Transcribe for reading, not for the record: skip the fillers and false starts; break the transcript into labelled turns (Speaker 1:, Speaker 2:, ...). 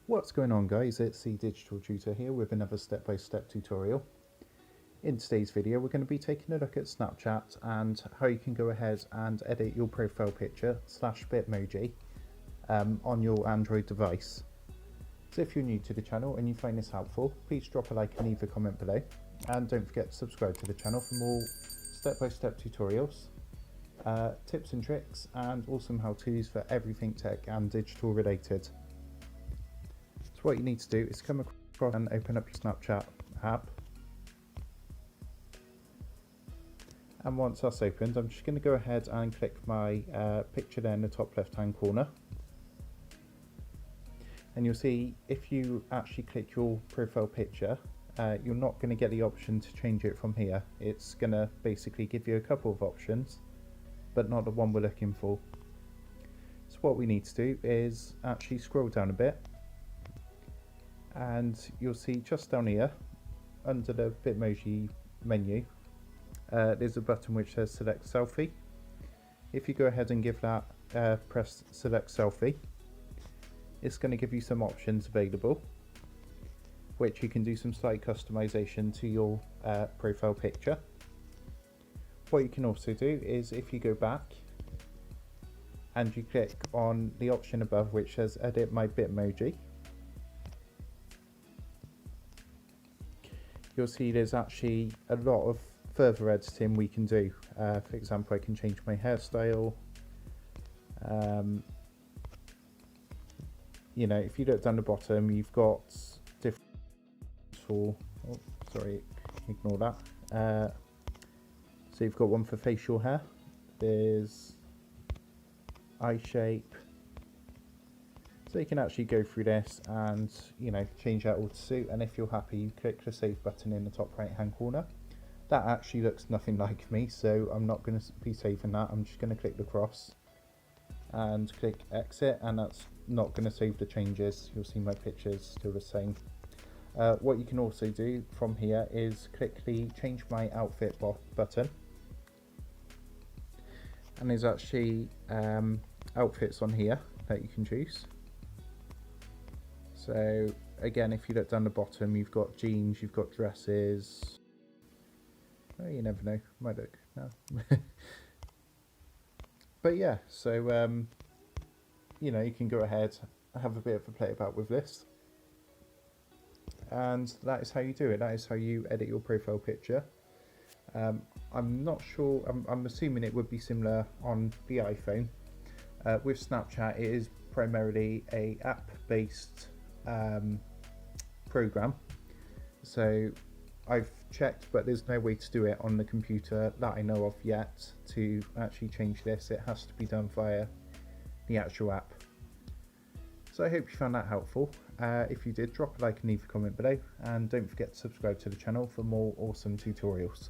Speaker 1: What's going on, guys? It's the Digital Tutor here with another step-by-step tutorial. In today's video we're going to be taking a look at Snapchat and how you can go ahead and edit your profile picture / bitmoji on your Android device. So if you're new to the channel and you find this helpful, please drop a like and leave a comment below, and don't forget to subscribe to the channel for more step-by-step tutorials, tips and tricks, and awesome how-tos for everything tech and digital related. So what you need to do is come across and open up your Snapchat app, and once that's opened, I'm just going to go ahead and click my picture there in the top left hand corner, and you'll see if you actually click your profile picture, you're not going to get the option to change it from here. It's going to basically give you a couple of options, but not the one we're looking for. So what we need to do is actually scroll down a bit, and you'll see just down here under the Bitmoji menu there's a button which says select selfie. If you go ahead and give that press select selfie, it's going to give you some options available, which you can do some slight customization to your profile picture. What you can also do is, if you go back and you click on the option above which says edit my bitmoji, you'll see there's actually a lot of further editing we can do. For example, I can change my hairstyle. You know, if you look down the bottom, you've got different for, oh, sorry, ignore that. So you've got one for facial hair, there's eye shape. So you can actually go through this and, you know, change that all to suit, and if you're happy, you click the save button in the top right hand corner. That actually looks nothing like me, so I'm not going to be saving that. I'm just going to click the cross and click exit, and that's not going to save the changes. You'll see my picture's still the same. What you can also do from here is click the change my outfit button, and there's actually outfits on here that you can choose. So again, if you look down the bottom, you've got jeans, you've got dresses. Oh, you never know, might look no. But yeah, so you know, you can go ahead, have a bit of a play about with this, and that is how you do it. That is how you edit your profile picture. I'm not sure, I'm assuming it would be similar on the iPhone. With Snapchat, it is primarily a app-based program, so I've checked, but there's no way to do it on the computer that I know of yet. To actually change this, it has to be done via the actual app. So I hope you found that helpful. If you did, drop a like and leave a comment below, and don't forget to subscribe to the channel for more awesome tutorials.